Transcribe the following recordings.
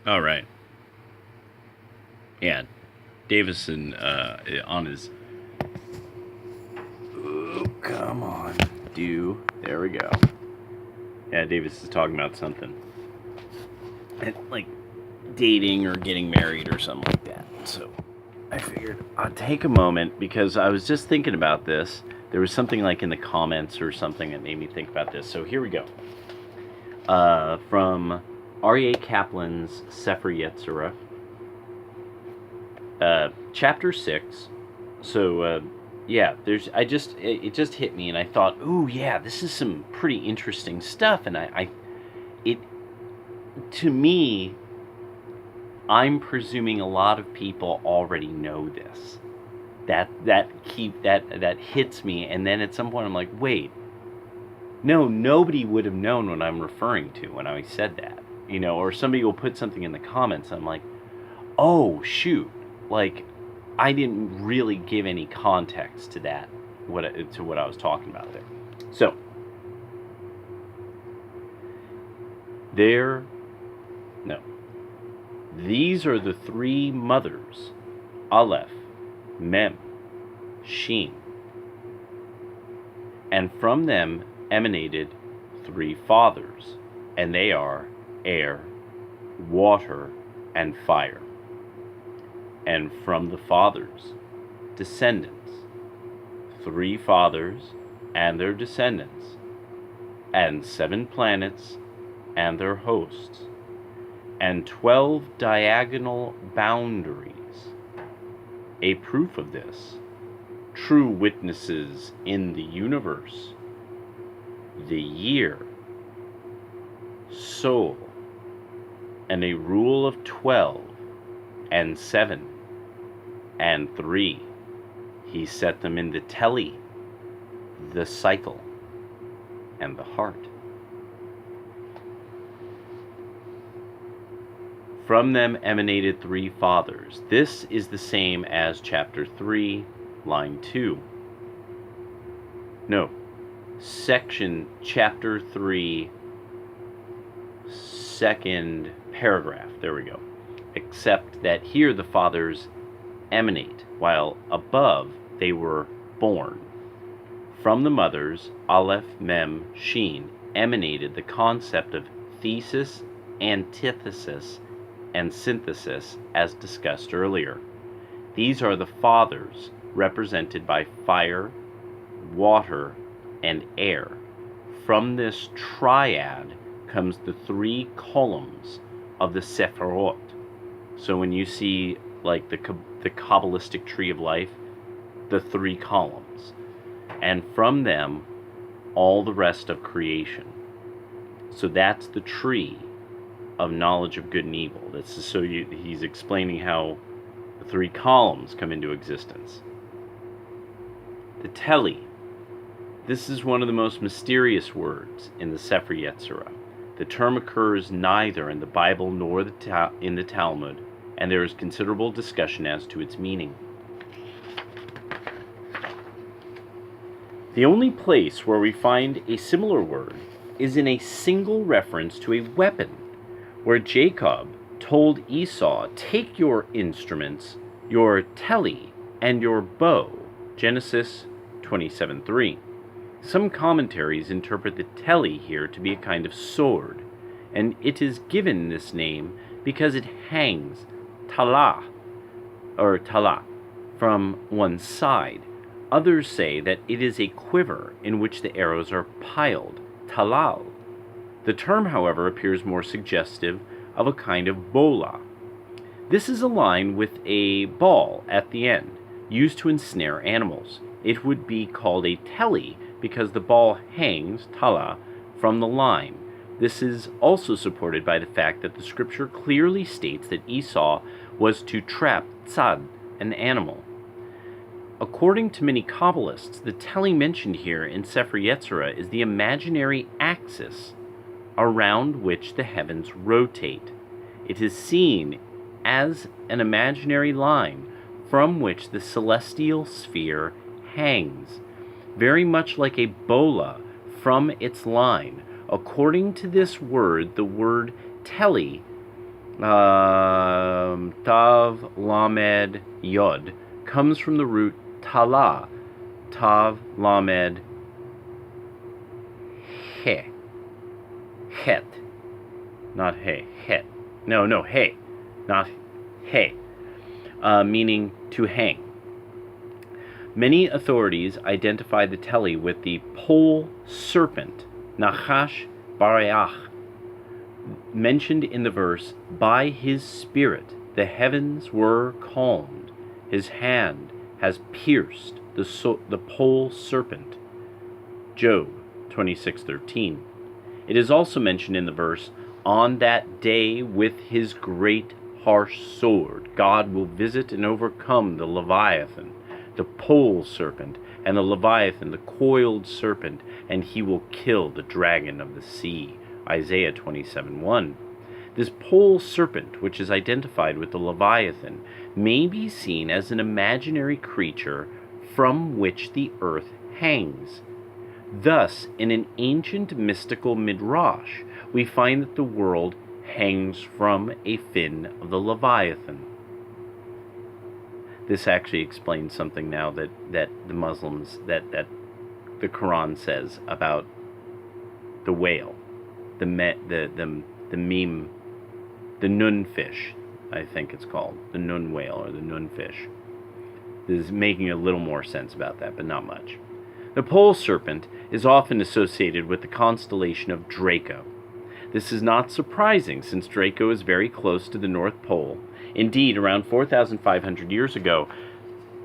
All right. Yeah. Davison on his. Oh, come on. There we go. Yeah, Davis is talking about something. Like dating or getting married or something like that. So I figured I'd take a moment because I was just thinking about this. There was something like in the comments or something that made me think about this. So here we go. From Aryeh Kaplan's Sefer Yetzirah, chapter 6. So yeah, it just hit me, and I thought, ooh, yeah, this is some pretty interesting stuff. And it to me, I'm presuming a lot of people already know this. That hits me, and then at some point I'm like, wait, no, nobody would have known what I'm referring to when I said that, or somebody will put something in the comments, and I'm like, oh shoot, like I didn't really give any context to that, what I was talking about there. So these are the three mothers, Aleph, Mem, Shin, and from them emanated three fathers, and they are air, water, and fire. And from the fathers, descendants, three fathers and their descendants, and 7 planets and their hosts, and 12 diagonal boundaries. A proof of this, true witnesses in the universe, the year, soul, and a rule of 12 and 7 and 3. He set them in the Teli, the cycle, and the heart. From them emanated 3 fathers. This is the same as chapter 3, line 2. No, chapter 3, second paragraph. There we go. Except that here the fathers emanate, while above they were born. From the mothers, Aleph, Mem, Shin, emanated the concept of thesis, antithesis, and synthesis, as discussed earlier. These are the fathers, represented by fire, water, and air. From this triad comes the 3 columns of the Sephirot. So when you see like the Kabbalistic tree of life, the 3 columns, and from them all the rest of creation. So that's the tree of knowledge of good and evil. He's explaining how the 3 columns come into existence. The Teli. This is one of the most mysterious words in the Sefer Yetzirah. The term occurs neither in the Bible nor in the Talmud, and there is considerable discussion as to its meaning. The only place where we find a similar word is in a single reference to a weapon, where Jacob told Esau, "Take your instruments, your teli, and your bow." Genesis 27:3. Some commentaries interpret the teli here to be a kind of sword, and it is given this name because it hangs tala from one side. Others say that it is a quiver in which the arrows are piled, talal. The term, however, appears more suggestive of a kind of bola. This is a line with a ball at the end, used to ensnare animals. It would be called a teli because the ball hangs, tala, from the line. This is also supported by the fact that the scripture clearly states that Esau was to trap tzad, an animal. According to many Kabbalists, the teli mentioned here in Sefer Yetzirah is the imaginary axis around which the heavens rotate. It is seen as an imaginary line from which the celestial sphere hangs, very much like a bola from its line. According to this word, the word teli Tav Lamed Yod comes from the root Tala, Tav Lamed He, Het, not He, Het. No, He, not He, meaning to hang. Many authorities identify the Teli with the pole serpent, Nachash Bareach, mentioned in the verse, "By his spirit the heavens were calmed, his hand has pierced the pole serpent." Job 26:13. It is also mentioned in the verse, "On that day with his great harsh sword God will visit and overcome the Leviathan, the pole serpent, and the Leviathan, the coiled serpent, and he will kill the dragon of the sea." Isaiah 27:1. This pole serpent, which is identified with the Leviathan, may be seen as an imaginary creature from which the earth hangs. Thus, in an ancient mystical midrash, we find that the world hangs from a fin of the Leviathan. This actually explains something now that the Muslims, that the Quran says about the whale, the meme, the nun fish, I think it's called, the nun whale or the nun fish. This is making a little more sense about that, but not much. The pole serpent is often associated with the constellation of Draco. This is not surprising, since Draco is very close to the North Pole. Indeed, around 4,500 years ago,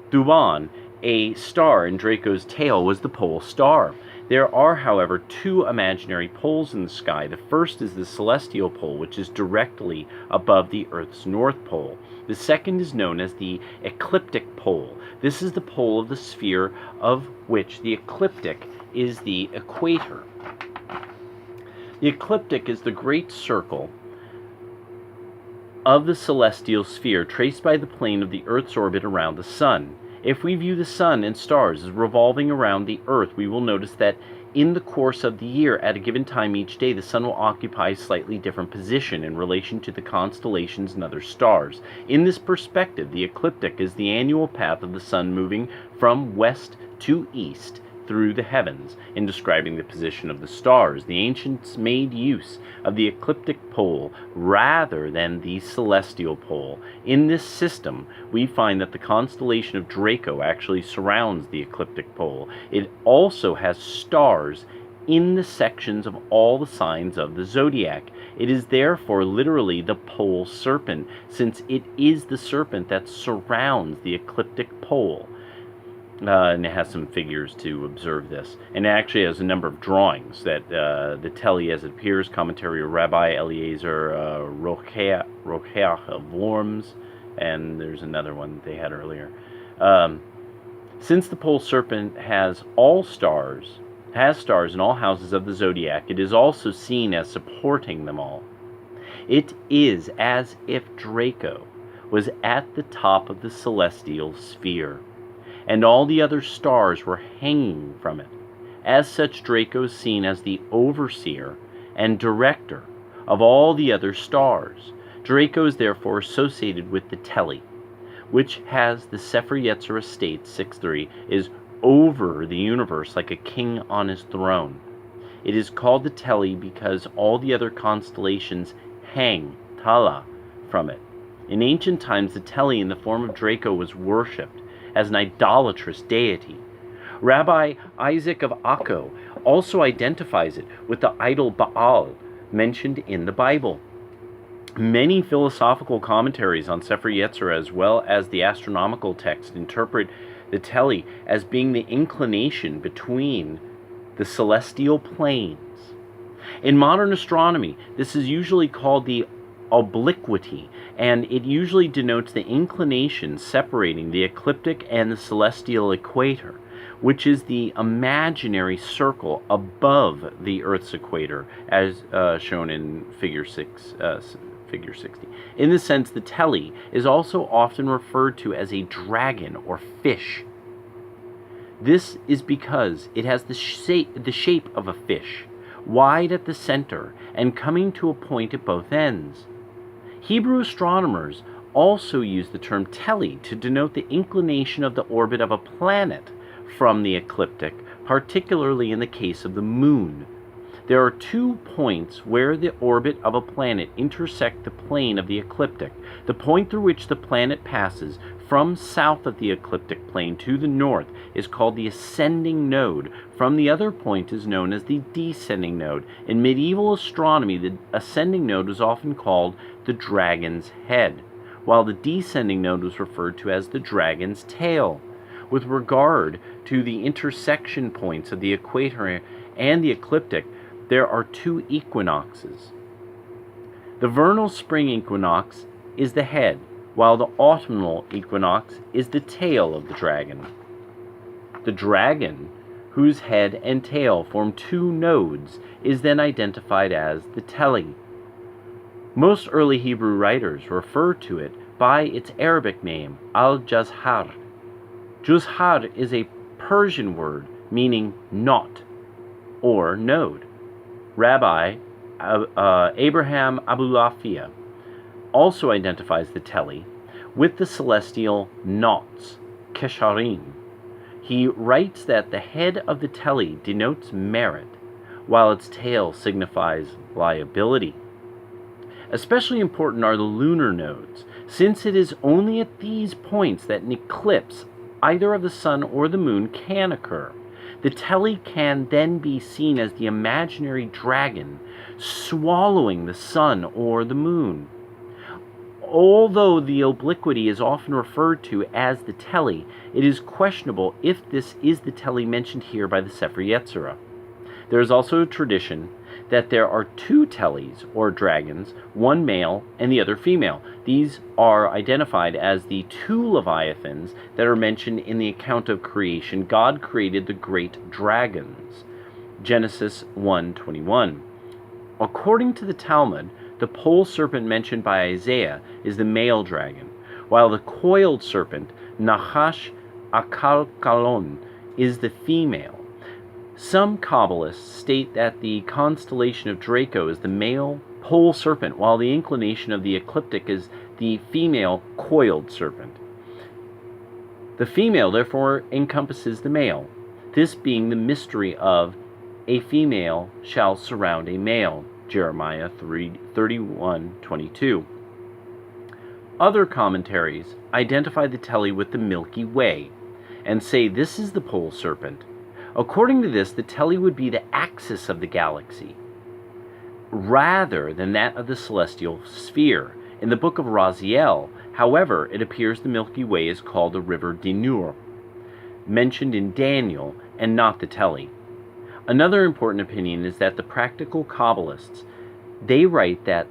Thuban, a star in Draco's tail, was the pole star. There are, however, two imaginary poles in the sky. The first is the celestial pole, which is directly above the Earth's North Pole. The second is known as the ecliptic pole. This is the pole of the sphere of which the ecliptic is the equator. The ecliptic is the great circle of the celestial sphere traced by the plane of the Earth's orbit around the Sun. If we view the Sun and stars as revolving around the Earth, we will notice that in the course of the year, at a given time each day, the Sun will occupy a slightly different position in relation to the constellations and other stars. In this perspective, the ecliptic is the annual path of the Sun moving from west to east through the heavens. In describing the position of the stars, the ancients made use of the ecliptic pole rather than the celestial pole. In this system, we find that the constellation of Draco actually surrounds the ecliptic pole. It also has stars in the sections of all the signs of the zodiac. It is therefore literally the pole serpent, since it is the serpent that surrounds the ecliptic pole. And it has some figures to observe this. And it actually has a number of drawings that the Teli as it appears, commentary of Rabbi Eliezer Rocheach of Worms, and there's another one they had earlier. Since the pole serpent has stars in all houses of the zodiac, it is also seen as supporting them all. It is as if Draco was at the top of the celestial sphere, and all the other stars were hanging from it. As such, Draco is seen as the overseer and director of all the other stars. Draco is therefore associated with the Teli, which has the Sefer Yetzirah states 6:3 is over the universe like a king on his throne. It is called the Teli because all the other constellations hang, Tala, from it. In ancient times, the Teli in the form of Draco was worshipped as an idolatrous deity. Rabbi Isaac of Akko also identifies it with the idol Baal mentioned in the Bible. Many philosophical commentaries on Sefer Yetzirah, as well as the astronomical text, interpret the Teli as being the inclination between the celestial planes. In modern astronomy, this is usually called the obliquity, and it usually denotes the inclination separating the ecliptic and the celestial equator, which is the imaginary circle above the Earth's equator, as shown in Figure 60. In this sense, the Teli is also often referred to as a dragon or fish. This is because it has the shape of a fish, wide at the center and coming to a point at both ends. Hebrew astronomers also use the term Teli to denote the inclination of the orbit of a planet from the ecliptic, particularly in the case of the moon. There are 2 points where the orbit of a planet intersect the plane of the ecliptic. The point through which the planet passes from south of the ecliptic plane to the north is called the ascending node. From the other point is known as the descending node. In medieval astronomy, the ascending node was often called the dragon's head, while the descending node was referred to as the dragon's tail. With regard to the intersection points of the equator and the ecliptic, there are 2 equinoxes. The vernal spring equinox is the head, while the autumnal equinox is the tail of the dragon. The dragon, whose head and tail form 2 nodes, is then identified as the Teli. Most early Hebrew writers refer to it by its Arabic name, al-Jazhar. Juzhar is a Persian word meaning knot or node. Rabbi Abraham Abulafia also identifies the Teli with the celestial knots, kesharim. He writes that the head of the Teli denotes merit, while its tail signifies liability. Especially important are the lunar nodes, since it is only at these points that an eclipse, either of the sun or the moon, can occur. The Teli can then be seen as the imaginary dragon swallowing the sun or the moon. Although the obliquity is often referred to as the Teli, it is questionable if this is the Teli mentioned here by the Sefer Yetzirah. There is also a tradition that there are 2 Telis, or dragons, one male and the other female. These are identified as the 2 Leviathans that are mentioned in the account of creation. God created the great dragons. Genesis 1:21. According to the Talmud, the pole serpent mentioned by Isaiah is the male dragon, while the coiled serpent, Nachash Akalkalon, is the female. Some Kabbalists state that the constellation of Draco is the male pole serpent, while the inclination of the ecliptic is the female coiled serpent. The female therefore encompasses the male, this being the mystery of a female shall surround a male, Jeremiah 31:22. Other commentaries identify the Teli with the Milky Way and say this is the pole serpent. According to this, the Teli would be the axis of the galaxy, rather than that of the celestial sphere. In the book of Raziel, however, it appears the Milky Way is called the river Dinur, mentioned in Daniel, and not the Teli. Another important opinion is that the practical Kabbalists, they write that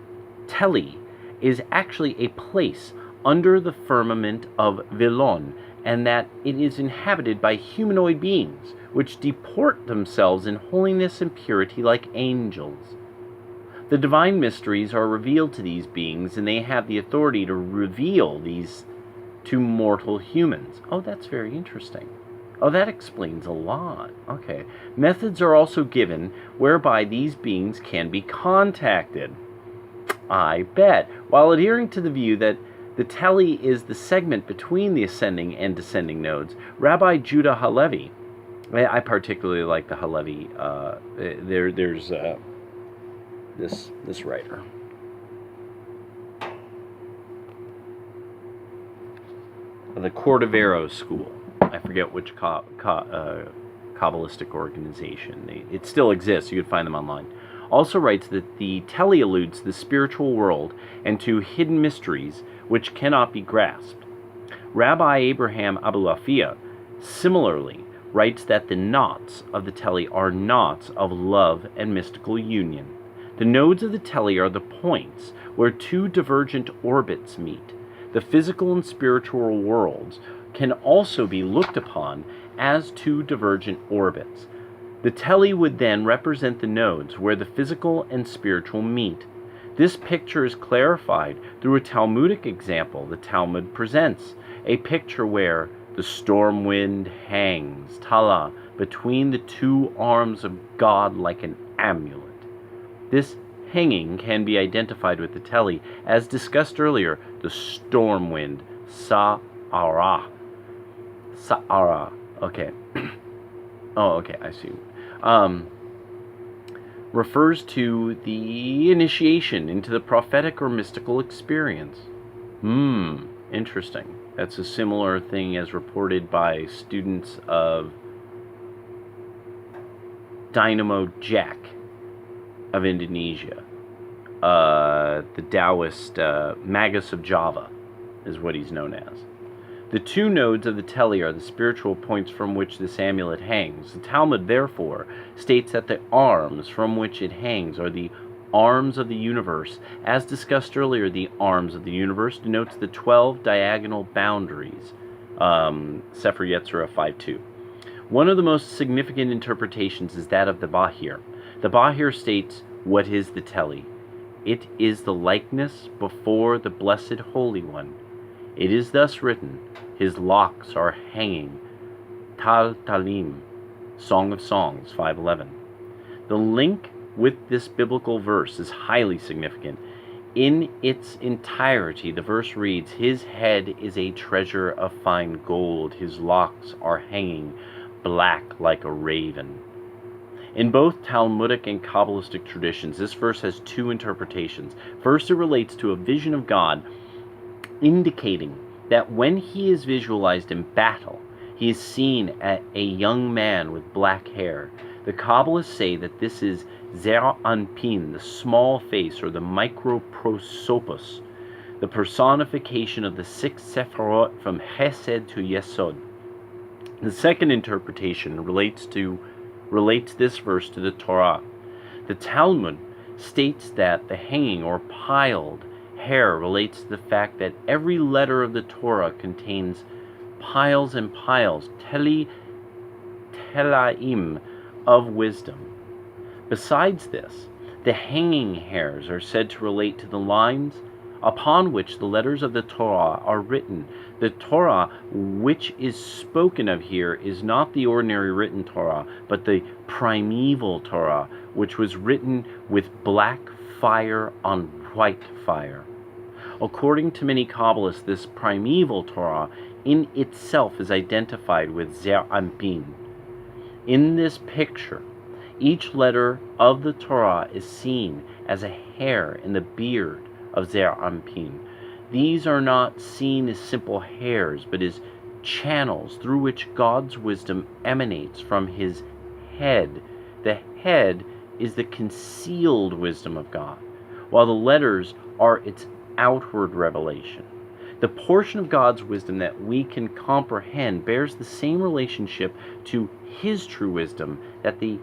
Teli is actually a place under the firmament of Vilon, and that it is inhabited by humanoid beings, which deport themselves in holiness and purity like angels. The divine mysteries are revealed to these beings, and they have the authority to reveal these to mortal humans. Oh, that's very interesting. Oh, that explains a lot. Okay. Methods are also given whereby these beings can be contacted. I bet. While adhering to the view that the Teli is the segment between the ascending and descending nodes, Rabbi Judah Halevi, I particularly like the Halevi. There's this writer. The Cordovero School. I forget which Kabbalistic organization. It still exists. You could find them online. Also writes that the Teli alludes to the spiritual world and to hidden mysteries which cannot be grasped. Rabbi Abraham Abulafia similarly writes that the knots of the Teli are knots of love and mystical union. The nodes of the Teli are the points where 2 divergent orbits meet. The physical and spiritual worlds can also be looked upon as 2 divergent orbits. The Teli would then represent the nodes where the physical and spiritual meet. This picture is clarified through a Talmudic example the Talmud presents, a picture where the storm wind hangs, Tala, between the 2 arms of God like an amulet. This hanging can be identified with the Teli, as discussed earlier, the storm wind, Sa'ara. Sa'ara. Okay. Oh, okay, I see. Refers to the initiation into the prophetic or mystical experience. Interesting. That's a similar thing as reported by students of Dynamo Jack of Indonesia. The Taoist Magus of Java is what he's known as. The two nodes of the Teli are the spiritual points from which this amulet hangs. The Talmud, therefore, states that the arms from which it hangs are the arms of the universe. As discussed earlier, the arms of the universe denotes the 12 diagonal boundaries. Sefer Yetzirah 5:2. One of the most significant interpretations is that of the Bahir. The Bahir states, what is the Teli? It is the likeness before the Blessed Holy One. It is thus written, his locks are hanging. Talim, Song of Songs 5:11. The link with this biblical verse is highly significant. In its entirety, the verse reads, his head is a treasure of fine gold, his locks are hanging, black like a raven. In both Talmudic and Kabbalistic traditions, this verse has two interpretations. First, it relates to a vision of God, indicating that when he is visualized in battle, he is seen as a young man with black hair. The Kabbalists say that this is Zer Anpin, the small face, or the microprosopos, the personification of the 6 Sephirot from Hesed to Yesod. The second interpretation relates this verse to the Torah. The Talmud states that the hanging or piled hair relates to the fact that every letter of the Torah contains piles and piles, telaim, of wisdom. Besides this, the hanging hairs are said to relate to the lines upon which the letters of the Torah are written. The Torah which is spoken of here is not the ordinary written Torah, but the primeval Torah, which was written with black fire on white fire. According to many Kabbalists, this primeval Torah in itself is identified with Zer Anpin. In this picture, each letter of the Torah is seen as a hair in the beard of Zer Anpin. These are not seen as simple hairs, but as channels through which God's wisdom emanates from his head. The head is the concealed wisdom of God, while the letters are its outward revelation. The portion of God's wisdom that we can comprehend bears the same relationship to his true wisdom that the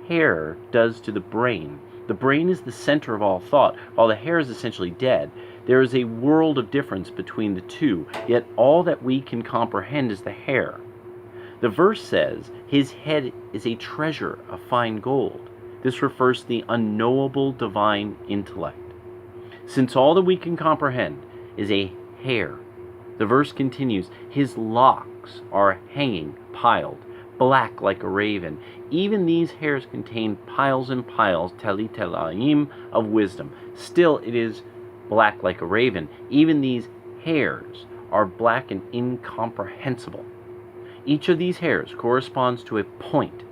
hair does to the brain. The brain is the center of all thought, while the hair is essentially dead. There is a world of difference between the two, yet all that we can comprehend is the hair. The verse says, his head is a treasure of fine gold. This refers to the unknowable divine intellect. Since all that we can comprehend is a hair, the verse continues, his locks are hanging, piled, black like a raven. Even these hairs contain piles and piles, telaim, of wisdom. Still it is black like a raven. Even these hairs are black and incomprehensible. Each of these hairs corresponds to a point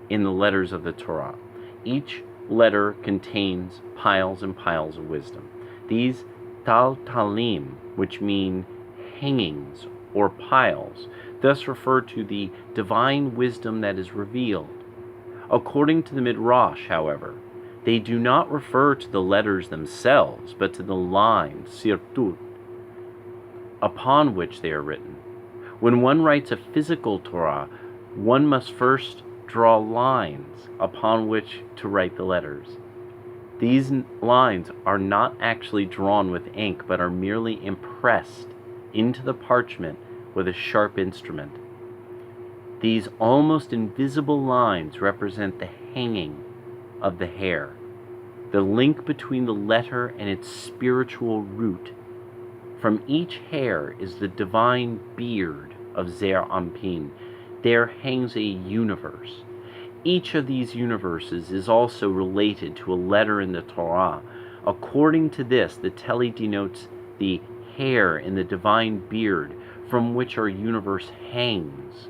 in the letters of the Torah. Each letter contains piles and piles of wisdom. These talim, which mean hangings or piles, thus refer to the divine wisdom that is revealed. According to the Midrash, however, they do not refer to the letters themselves, but to the lines, sirtut, upon which they are written. When one writes a physical Torah, one must first draw lines upon which to write the letters. These lines are not actually drawn with ink, but are merely impressed into the parchment with a sharp instrument. These almost invisible lines represent the hanging of the hair, the link between the letter and its spiritual root. From each hair is the divine beard of Zer Anpin. There hangs a universe. Each of these universes is also related to a letter in the Torah. According to this, the Teli denotes the hair in the divine beard from which our universe hangs.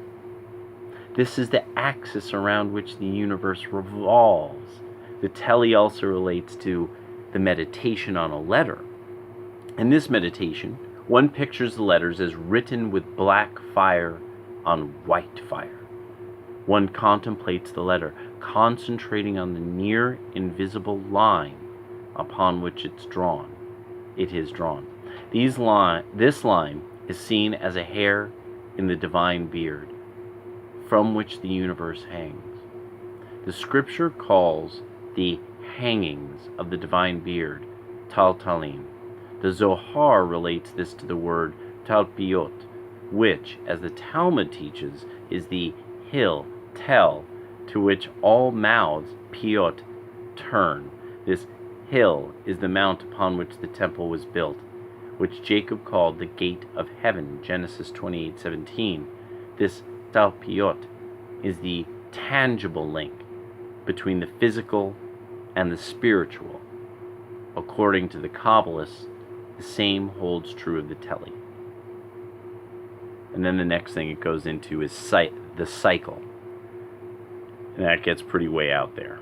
This is the axis around which the universe revolves. The Teli also relates to the meditation on a letter. In this meditation, one pictures the letters as written with black fire on white fire. One contemplates the letter, concentrating on the near invisible line upon which it is drawn. This line is seen as a hair in the divine beard, from which the universe hangs. The scripture calls the hangings of the divine beard taltalim. The Zohar relates this to the word talpiot, which, as the Talmud teaches, is the hill, tel, to which all mouths, piot, turn. This hill is the mount upon which the temple was built, which Jacob called the gate of heaven, Genesis 28:17. This talpiot is the tangible link between the physical and the spiritual. According to the Kabbalists, the same holds true of the Teli. And then the next thing it goes into is the cycle. And that gets pretty way out there.